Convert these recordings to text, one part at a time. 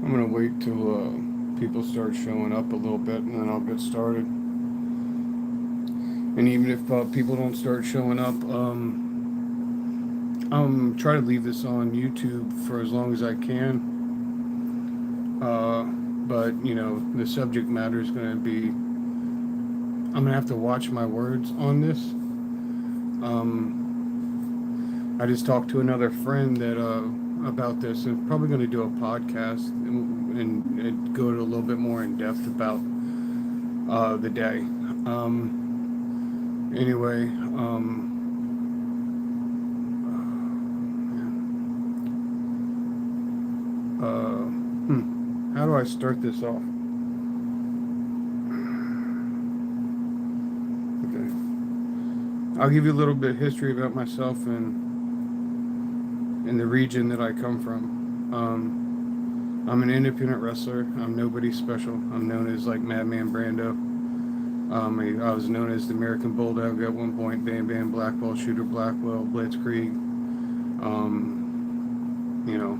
I'm gonna wait till people start showing up a little bit, and then I'll get started. And even if people don't start showing up, try to leave this on YouTube for as long as I can. But the subject matter is gonna be. I'm gonna have to watch my words on this. I just talked to another friend that about this, and probably going to do a podcast and go to a little bit more in depth about the day. Anyway, how do I start this off? Okay, I'll give you a little bit of history about myself and in the region that I come from. I'm an independent wrestler. I'm nobody special. I'm known as like Madman Brando. I was known as the American Bulldog at one point. Bam Bam Blackwell, Shooter Blackwell, Blitzkrieg. You know,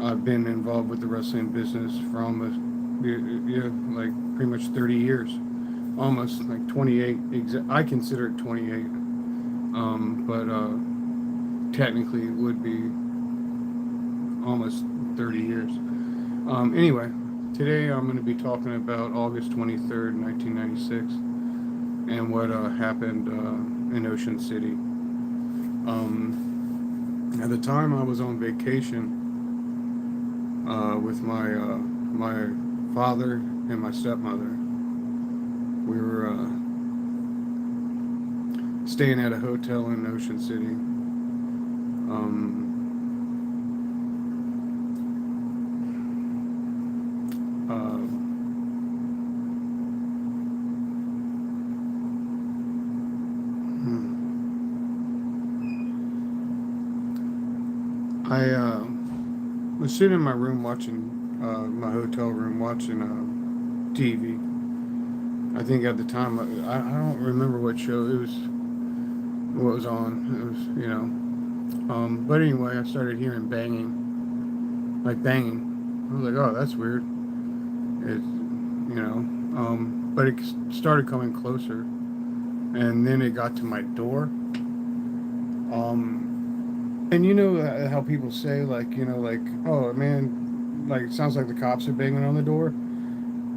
I've been involved with the wrestling business for almost, yeah, like pretty much 30 years. Almost like 28. I consider it 28. But technically it would be almost 30 years. Anyway, today I'm going to be talking about August 23rd, 1996, and what happened in Ocean City. At the time, I was on vacation with my father and my stepmother. We were staying at a hotel in Ocean City. Uh, I was sitting in my room watching my hotel room watching TV. I think at the time I don't remember what show it was. What was on? It was But anyway, I started hearing banging, like banging. I was like, oh, that's weird. It, but it started coming closer, and then it got to my door. And you know how people say, like, like, oh man, like it sounds like the cops are banging on the door.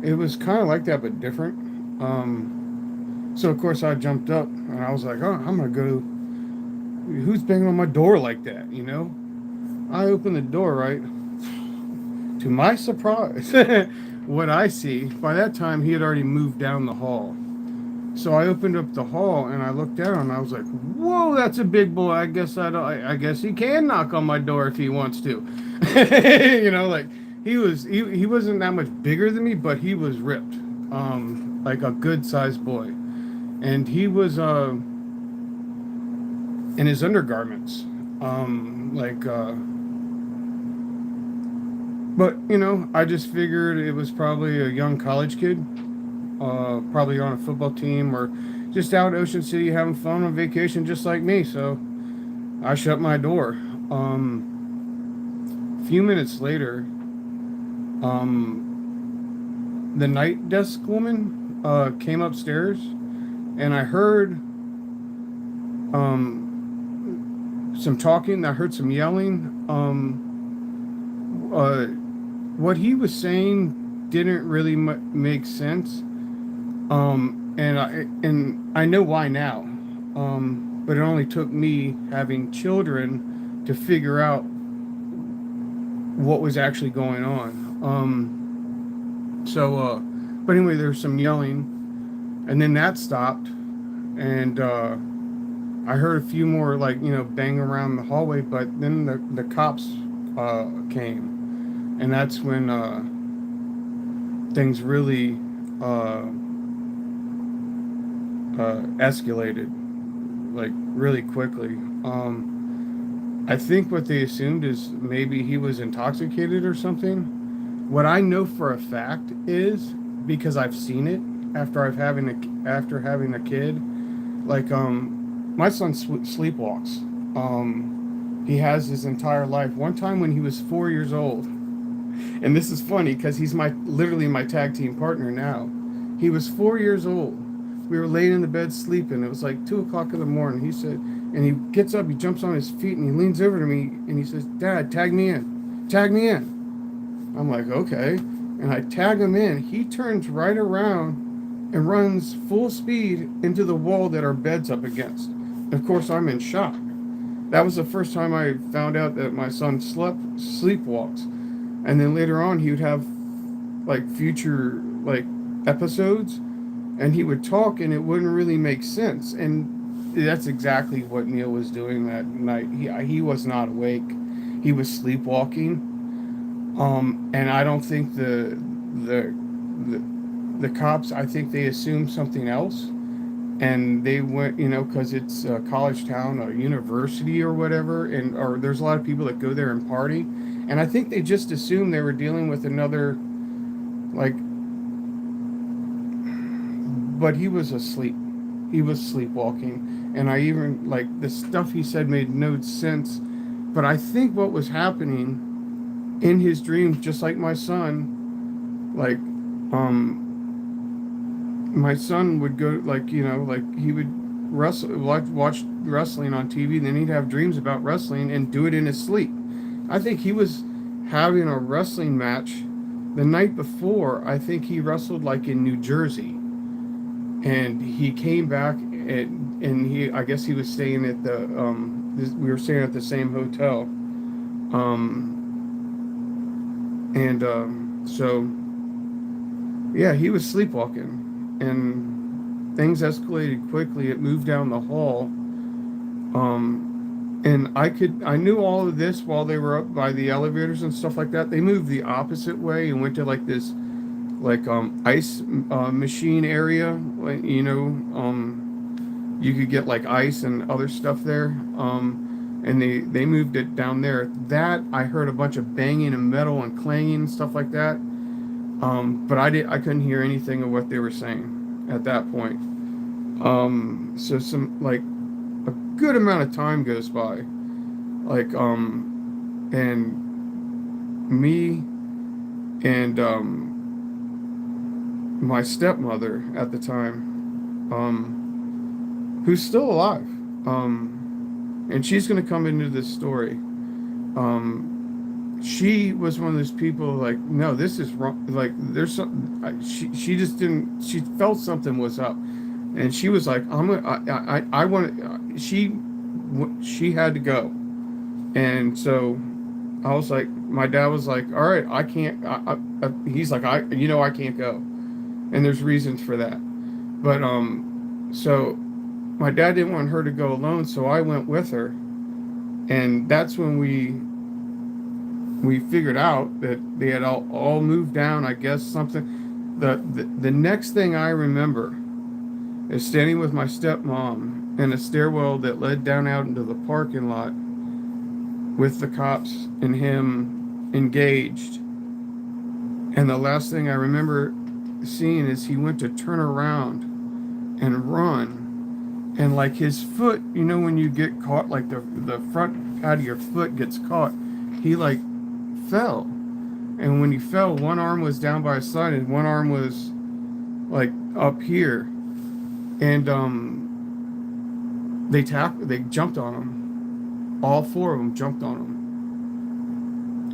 It was kind of like that, but different. So of course I jumped up and I was like, oh, I'm gonna go. Who's banging on my door like that? I opened the door, right. To my surprise, what I see, by that time he had already moved down the hall. So I opened up the hall and I looked down and I was like, "Whoa, that's a big boy. I guess I guess he can knock on my door if he wants to." Like he wasn't that much bigger than me, but he was ripped, like a good sized boy, and he was in his undergarments, like. But I just figured it was probably a young college kid, probably on a football team or just out at Ocean City having fun on vacation, just like me. So I shut my door. A few minutes later, the night desk woman came upstairs, and I heard some talking. I heard some yelling. What he was saying didn't really make sense. And I know why now. But it only took me having children to figure out what was actually going on. But anyway, there was some yelling, and then that stopped, and I heard a few more like bang around the hallway. But then the cops came, and that's when things really escalated, like really quickly. I think what they assumed is maybe he was intoxicated or something. What I know for a fact is because I've seen it after having a kid. Like my son sleepwalks. He has his entire life. One time when he was 4 years old. And this is funny because he's literally my tag team partner now. He was 4 years old. We were laying in the bed sleeping. It was like 2 o'clock in the morning. He said, and he gets up, he jumps on his feet, and he leans over to me and he says, "Dad, tag me in, tag me in." I'm like, okay. And I tag him in. He turns right around and runs full speed into the wall that our bed's up against. And of course, I'm in shock. That was the first time I found out that my son sleepwalks. And then later on, he would have like future like episodes, and he would talk, and it wouldn't really make sense. And that's exactly what Neil was doing that night. He was not awake. He was sleepwalking. And I don't think the the cops. I think they assumed something else, and they went, because it's a college town, a university or whatever, and or there's a lot of people that go there and party, and I think they just assumed they were dealing with another, like, but he was asleep. He was sleepwalking, and I even like the stuff he said made no sense, but I think what was happening in his dreams, just like my son, like, my son would go, like, like he would wrestle, watch wrestling on TV, and then he'd have dreams about wrestling and do it in his sleep. I think he was having a wrestling match the night before. I think he wrestled like in New Jersey, and he came back, and I guess he was staying at we were staying at the same hotel. So yeah, he was sleepwalking, and things escalated quickly. It moved down the hall. And I knew all of this while they were up by the elevators and stuff like that. They moved the opposite way and went to like this, like, ice machine area. Like, you could get like ice and other stuff there. And they moved it down there. That I heard a bunch of banging and metal and clanging and stuff like that. But I couldn't hear anything of what they were saying at that point. So some, like, a good amount of time goes by, like, and me and my stepmother at the time, who's still alive, and she's gonna come into this story. She was one of those people, like, no, this is wrong. Like, there's some. She just didn't. She felt something was up, and she was like, I'm gonna. I want. She had to go, and so I was like, my dad was like, all right, I can't. He's like, I can't go, and there's reasons for that, but so my dad didn't want her to go alone, so I went with her, and that's when we figured out that they had all moved down. I guess something. The next thing I remember is standing with my stepmom in a stairwell that led down out into the parking lot with the cops and him engaged. And the last thing I remember seeing is he went to turn around and run. And like his foot, when you get caught, like the front pad of your foot gets caught, he like fell. And when he fell, one arm was down by his side and one arm was like up here. And they jumped on him. All four of them jumped on him.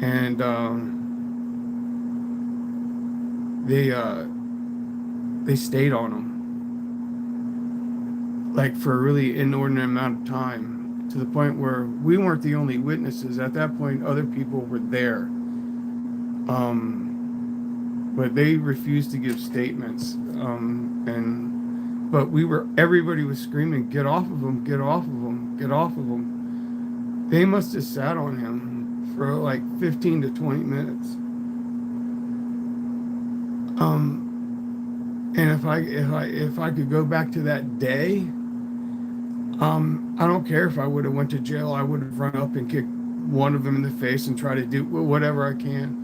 And they stayed on him, like, for a really inordinate amount of time, to the point where we weren't the only witnesses. At that point, other people were there. But they refused to give statements. But everybody was screaming, "Get off of him, get off of him, get off of him." They must have sat on him for like 15 to 20 minutes. And if I could go back to that day, I don't care if I would have went to jail. I would have run up and kicked one of them in the face and try to do whatever I can.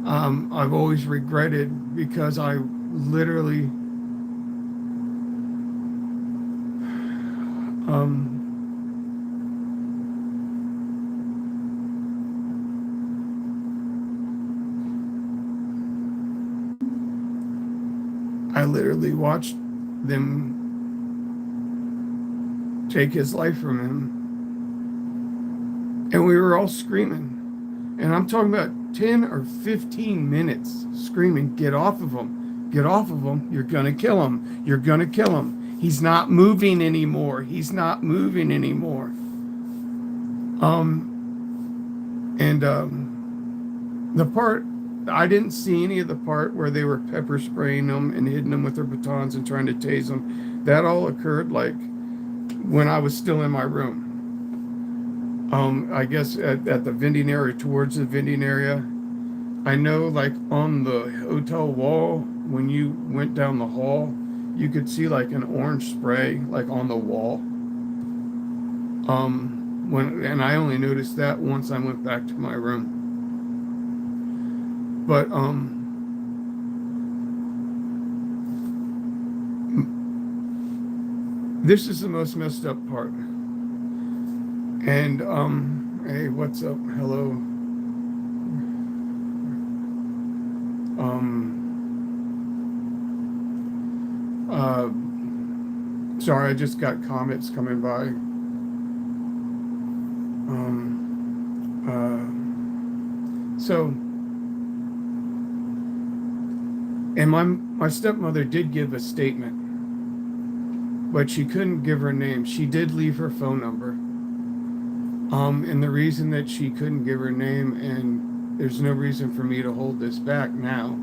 I've always regretted, because I literally, literally watched them take his life from him. And we were all screaming. And I'm talking about 10 or 15 minutes screaming, get off of him. Get off of him. You're going to kill him. You're going to kill him. He's not moving anymore. He's not moving anymore. The part, I didn't see any of the part where they were pepper spraying them and hitting them with their batons and trying to tase them. That all occurred like when I was still in my room. I guess at the vending area, towards the vending area. I know like on the hotel wall, when you went down the hall, you could see like an orange spray like on the wall. And I only noticed that once I went back to my room. But this is the most messed up part. And hey, what's up? Hello. Sorry, I just got comments coming by. And my stepmother did give a statement, but she couldn't give her name. She did leave her phone number. And the reason that she couldn't give her name, and there's no reason for me to hold this back now,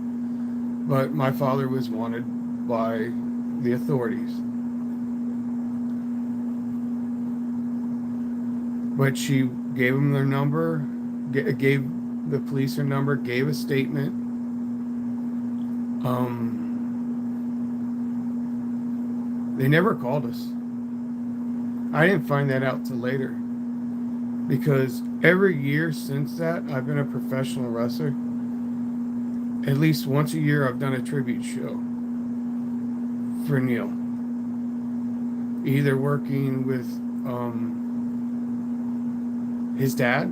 but my father was wanted by the authorities. But she gave them their number, gave the police her number, gave a statement. They never called us. I didn't find that out till later, because every year since that, I've been a professional wrestler. At least once a year, I've done a tribute show for Neil, either working with his dad,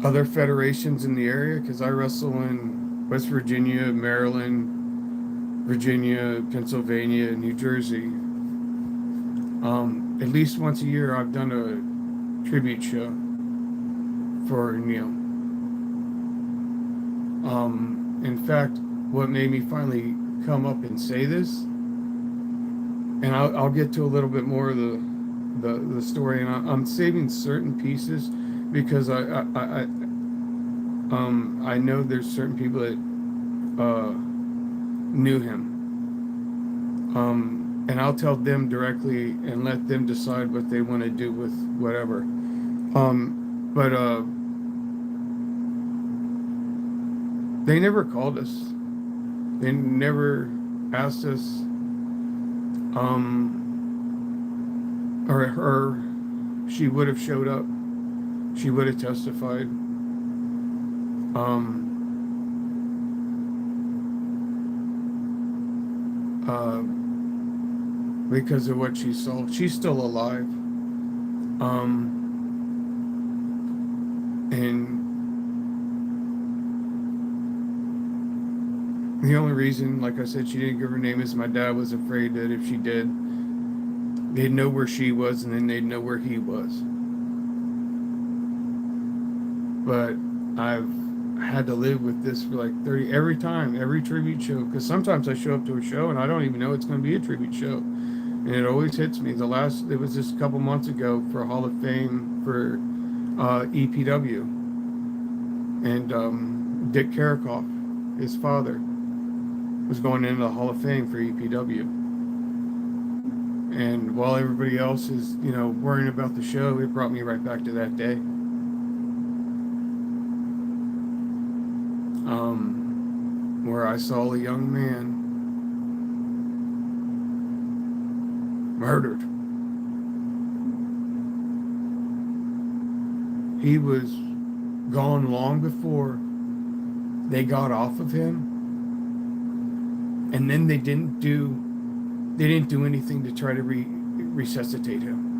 other federations in the area, because I wrestle in West Virginia, Maryland, Virginia, Pennsylvania, New Jersey. At least once a year, I've done a tribute show for Neil. In fact, what made me finally come up and say this, and I'll get to a little bit more of the story, and I'm saving certain pieces because I know there's certain people that knew him, and I'll tell them directly and let them decide what they want to do with whatever. But they never called us. They never asked us, or she would have showed up. She would have testified. Because of what she saw. She's still alive. And the only reason, like I said, she didn't give her name is my dad was afraid that if she did, they'd know where she was and then they'd know where he was. But I've had to live with this for like 30, every tribute show, because sometimes I show up to a show and I don't even know it's going to be a tribute show. And it always hits me. It was just a couple months ago for Hall of Fame for EPW. And Dick Karakoff, his father, was going into the Hall of Fame for EPW. And while everybody else is, worrying about the show, it brought me right back to that day. Where I saw a young man murdered. He was gone long before they got off of him, and then they didn't do anything to try to resuscitate him.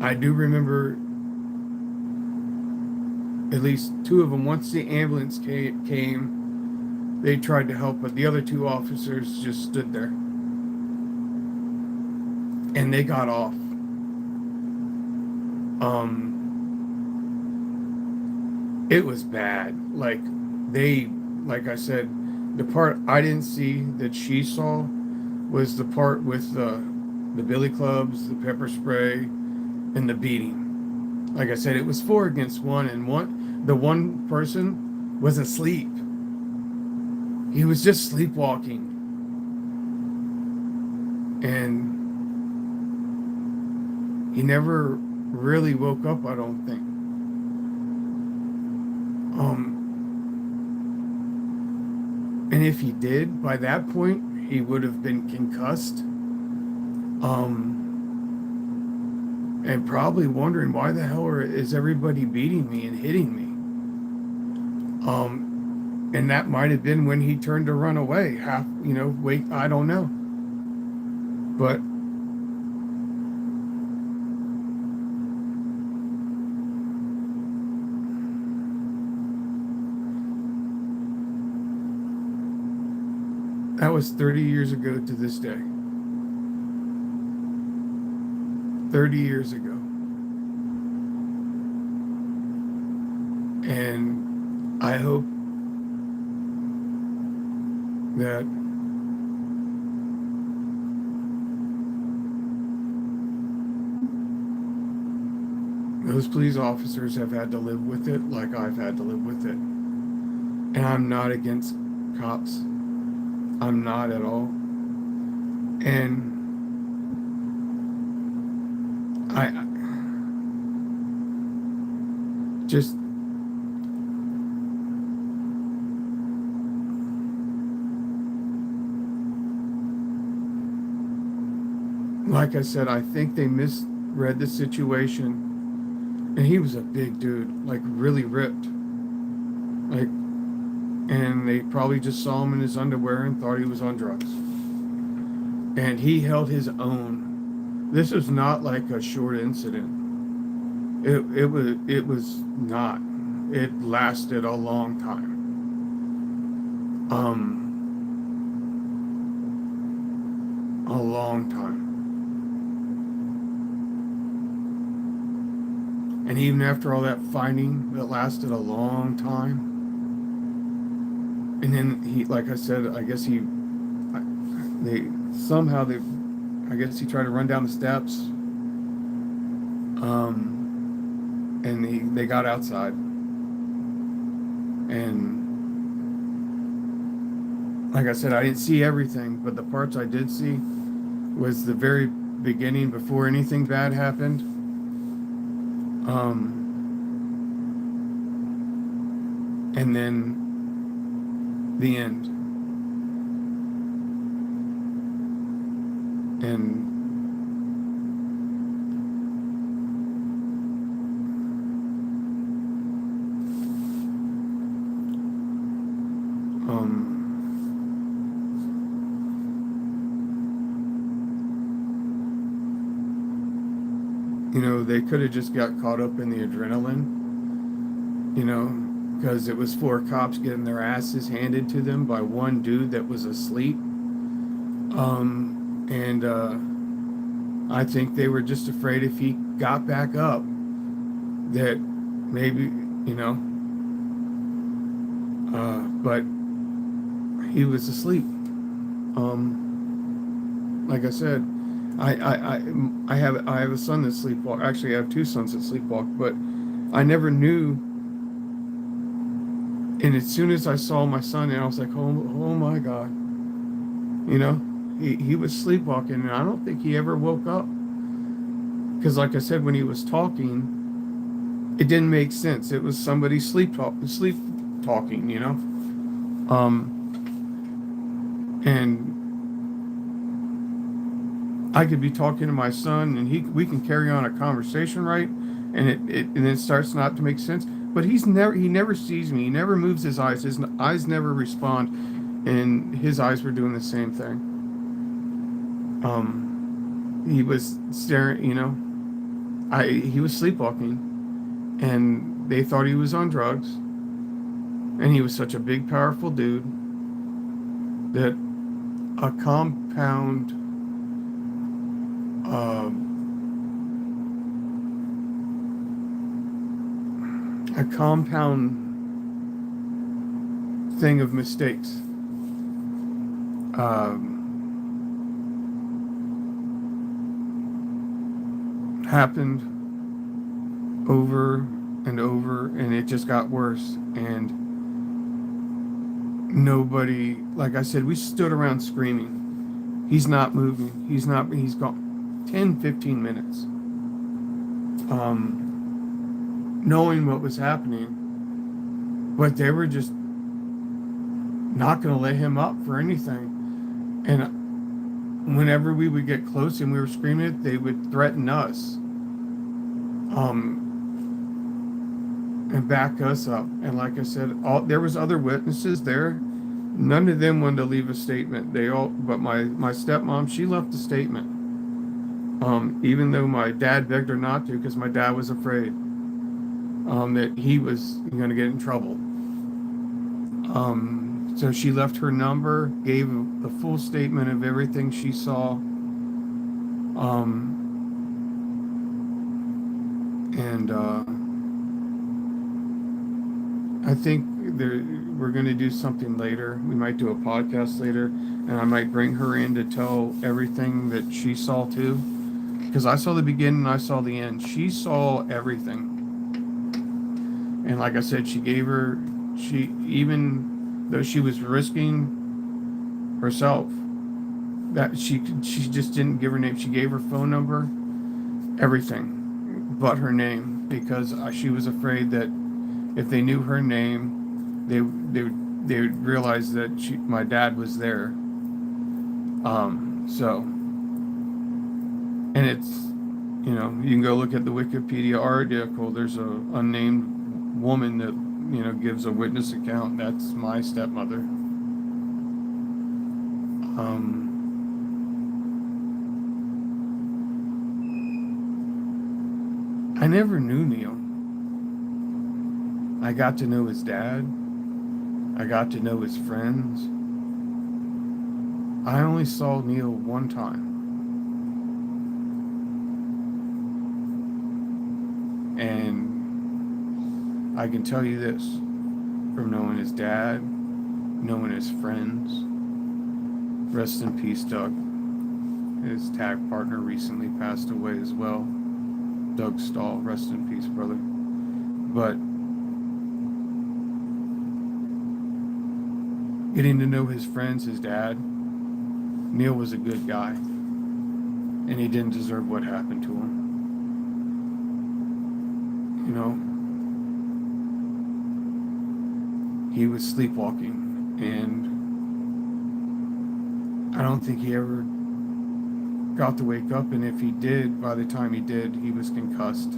I do remember At least two of them, once the ambulance came, they tried to help, but the other two officers just stood there. And they got off. It was bad. Like I said, the part I didn't see that she saw was the part with the billy clubs, the pepper spray, and the beating. Like I said, it was 4 against 1, and the one person was asleep. He was just sleepwalking, and he never really woke up, I don't think. And if he did, by that point, he would have been concussed. And probably wondering why the hell is everybody beating me and hitting me. And that might have been when he turned to run away. Wait, I don't know. But that was 30 years ago to this day. 30 years ago. And I hope that those police officers have had to live with it like I've had to live with it. And I'm not against cops. I'm not at all. And I just like I said, I think they misread the situation. And he was a big dude, like really ripped. Like, and they probably just saw him in his underwear and thought he was on drugs. And he held his own. This was not like a short incident. It was not. It lasted a long time. A long time. And even after all that fighting that lasted a long time, and then like I said, I guess he tried to run down the steps, and they got outside, and like I said, I didn't see everything, but the parts I did see was the very beginning before anything bad happened. And then the end. And they could have just got caught up in the adrenaline, because it was 4 cops getting their asses handed to them by one dude that was asleep. And I think they were just afraid if he got back up that maybe, but he was asleep. Like I said, I have a son that sleepwalks. Actually, I have 2 sons that sleepwalk, but I never knew. And as soon as I saw my son, and I was like, oh my God, he was sleepwalking, and I don't think he ever woke up. Because like I said, when he was talking, it didn't make sense. It was somebody sleep talking, and I could be talking to my son, and we can carry on a conversation, right? And it starts not to make sense. But he never sees me. He never moves his eyes. His eyes never respond, and his eyes were doing the same thing. He was staring. He was sleepwalking, and they thought he was on drugs, and he was such a big, powerful dude that a compound uh, a compound thing of mistakes happened over and over, and it just got worse. And nobody, like I said, we stood around screaming, he's not moving, he's gone. 10, 15 minutes, knowing what was happening, but they were just not going to let him up for anything. And whenever we would get close and we were screaming it, they would threaten us, and back us up. And like I said, there was other witnesses there. None of them wanted to leave a statement. But my stepmom, she left a statement. Even though my dad begged her not to, because my dad was afraid that he was going to get in trouble. So she left her number, gave the full statement of everything she saw. And I think we're going to do something later. We might do a podcast later, and I might bring her in to tell everything that she saw too. Because I saw the beginning, I saw the end. She saw everything. And like I said, even though she was risking herself, that she just didn't give her name. She gave her phone number, everything but her name, because she was afraid that if they knew her name, they would realize that my dad was there. So, and it's, you can go look at the Wikipedia article. There's a unnamed woman that gives a witness account. That's my stepmother. I never knew Neil. I got to know his dad. I got to know his friends. I only saw Neil one time. And I can tell you this, from knowing his dad, knowing his friends. Rest in peace, Doug. His tag partner recently passed away as well. Doug Stahl, rest in peace, brother. But getting to know his friends, his dad, Neil was a good guy, and he didn't deserve what happened to him. He was sleepwalking, and I don't think he ever got to wake up, and if he did, by the time he did, he was concussed,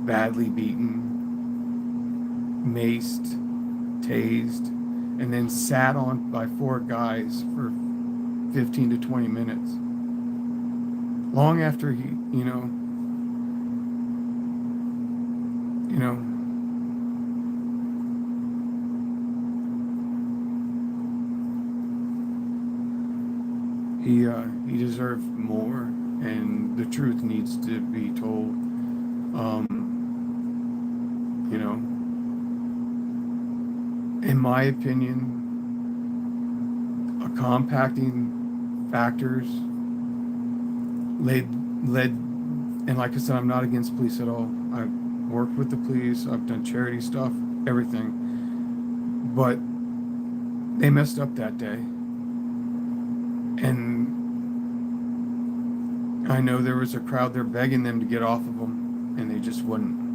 badly beaten, maced, tased, and then sat on by 4 guys for 15 to 20 minutes. Long after he, he deserved more, and the truth needs to be told. In my opinion, compacting factors led, and like I said, I'm not against police at all. I've worked with the police, I've done charity stuff, everything, but they messed up that day. And I know there was a crowd there begging them to get off of them, and they just wouldn't.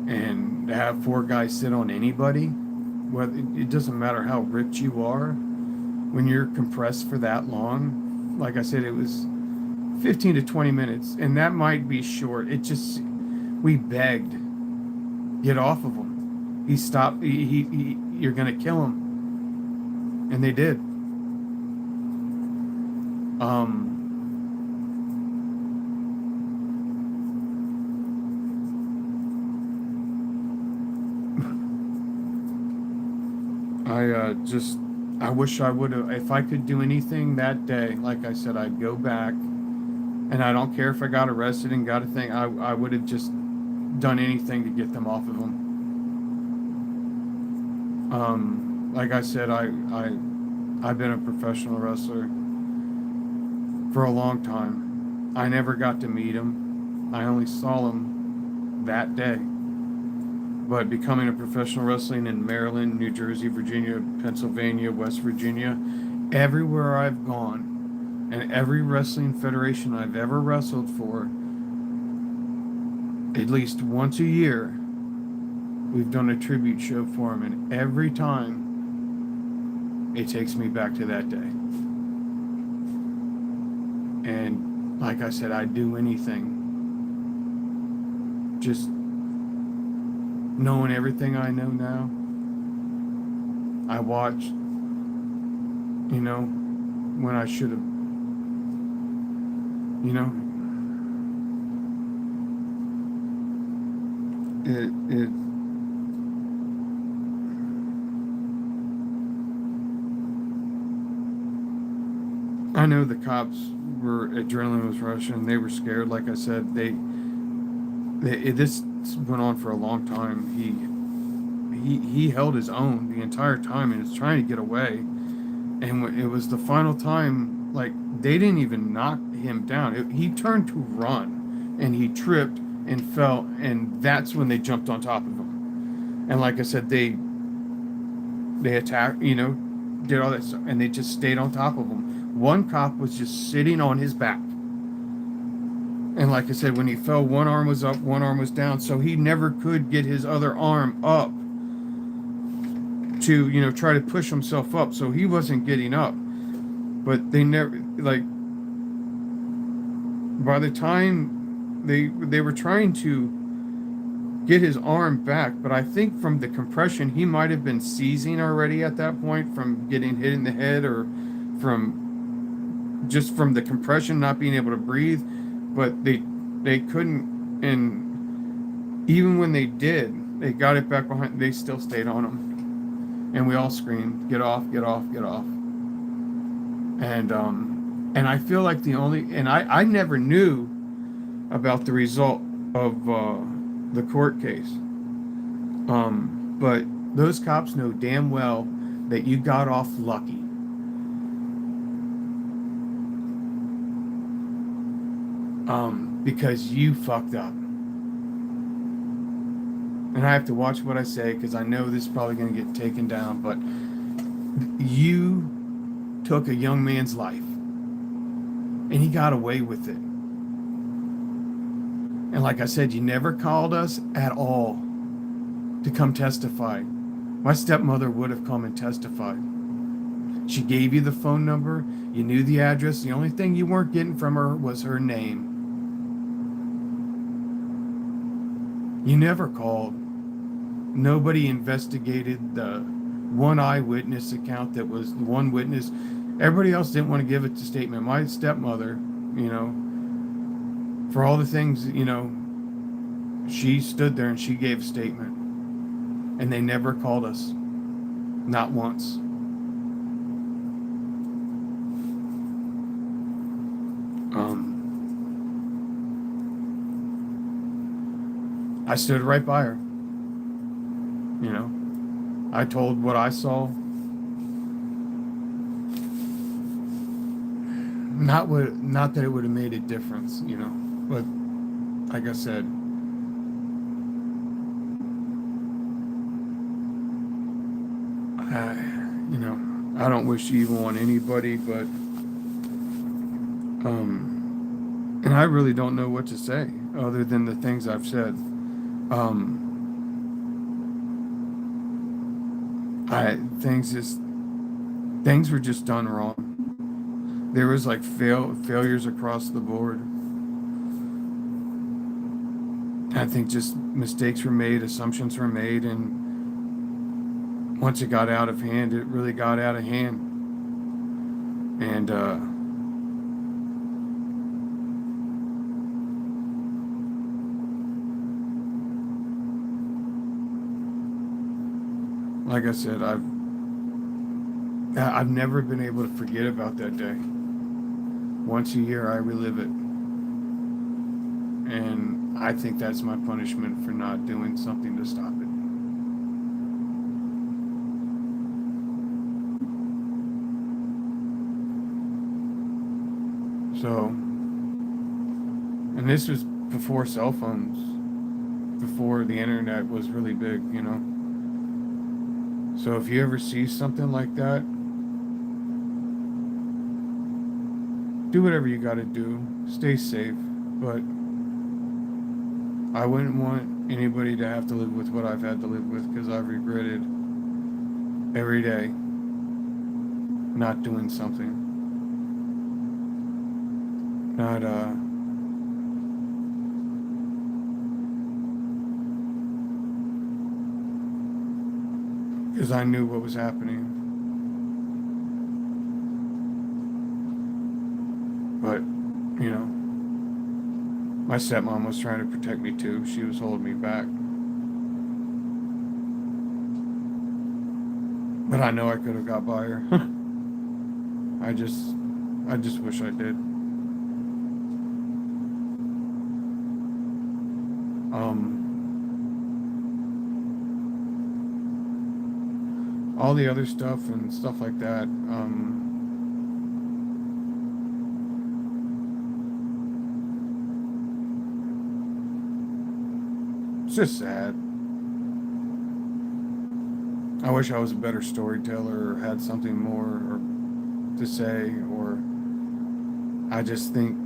And to have 4 guys sit on anybody, whether it doesn't matter how rich you are, when you're compressed for that long, like I said, it was 15 to 20 minutes, and that might be short. We begged, get off of him. He stopped. You're gonna kill him, and they did. I wish I would have, if I could do anything that day, like I said, I'd go back, and I don't care if I got arrested and got a thing. I would have just done anything to get them off of him. Like I said, I've been a professional wrestler for a long time. I never got to meet him. I only saw him that day. But becoming a professional wrestling in Maryland, New Jersey, Virginia, Pennsylvania, West Virginia, everywhere I've gone, and every wrestling federation I've ever wrestled for, at least once a year, we've done a tribute show for him, and every time it takes me back to that day. And like I said, I'd do anything. Just knowing everything I know now, I watched, when I should have, you know, it I know the cops were, adrenaline was rushing. They were scared. Like I said, this went on for a long time. He held his own the entire time and was trying to get away. And when it was the final time, like they didn't even knock him down. He turned to run, and he tripped and fell, and that's when they jumped on top of him. And like I said, they attacked, did all that stuff, and they just stayed on top of him. One cop was just sitting on his back. And like I said, when he fell, one arm was up, one arm was down, so he never could get his other arm up to, try to push himself up. So he wasn't getting up. But they never, like, by the time they were trying to get his arm back, but I think from the compression, he might have been seizing already at that point from getting hit in the head, or from the compression, not being able to breathe. But they couldn't, and even when they did, they got it back behind, they still stayed on him, and we all screamed, "Get off, get off, get off." And I feel like I never knew about the result of the court case, but those cops know damn well that you got off lucky. Because you fucked up. And I have to watch what I say, because I know this is probably going to get taken down, but you took a young man's life, and he got away with it. And like I said, you never called us at all to come testify. My stepmother would have come and testified. She gave you the phone number, you knew the address. The only thing you weren't getting from her was her name. You never called. Nobody investigated the one eyewitness account that was one witness. Everybody else didn't want to give it to statement. My stepmother, for all the things, she stood there and she gave a statement. And they never called us. Not once. I stood right by her. I told what I saw. Not that it would have made a difference, but like I said, I don't wish evil on anybody, but and I really don't know what to say other than the things I've said. Things were just done wrong. There was like failures across the board. I think just mistakes were made, assumptions were made, and once it got out of hand, it really got out of hand. And like I said, I've never been able to forget about that day. Once a year, I relive it. And I think that's my punishment for not doing something to stop it. So, and this was before cell phones, before the internet was really big, you know. So if you ever see something like that, do whatever you got to do. Stay safe. But I wouldn't want anybody to have to live with what I've had to live with because I've regretted every day not doing something. Not, because I knew what was happening. But, you know, my stepmom was trying to protect me too. She was holding me back. But I know I could have got by her. I just, I just wish I did. All the other stuff and stuff like that. It's just sad. I wish I was a better storyteller or had something more to say, or I just think,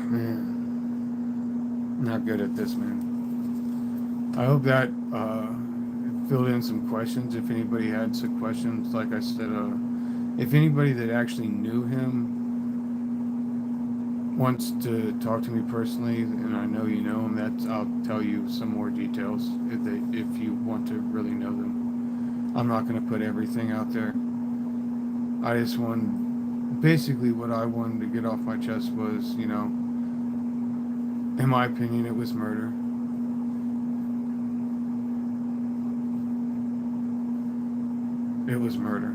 man, not good at this, man. I hope that filled in some questions. If anybody had some questions, like I said, if anybody that actually knew him wants to talk to me personally, and I know you know him, that's I'll tell you some more details if you want to really know them. I'm not going to put everything out there. I just want basically what I wanted to get off my chest was, you know, in my opinion, it was murder. It was murder.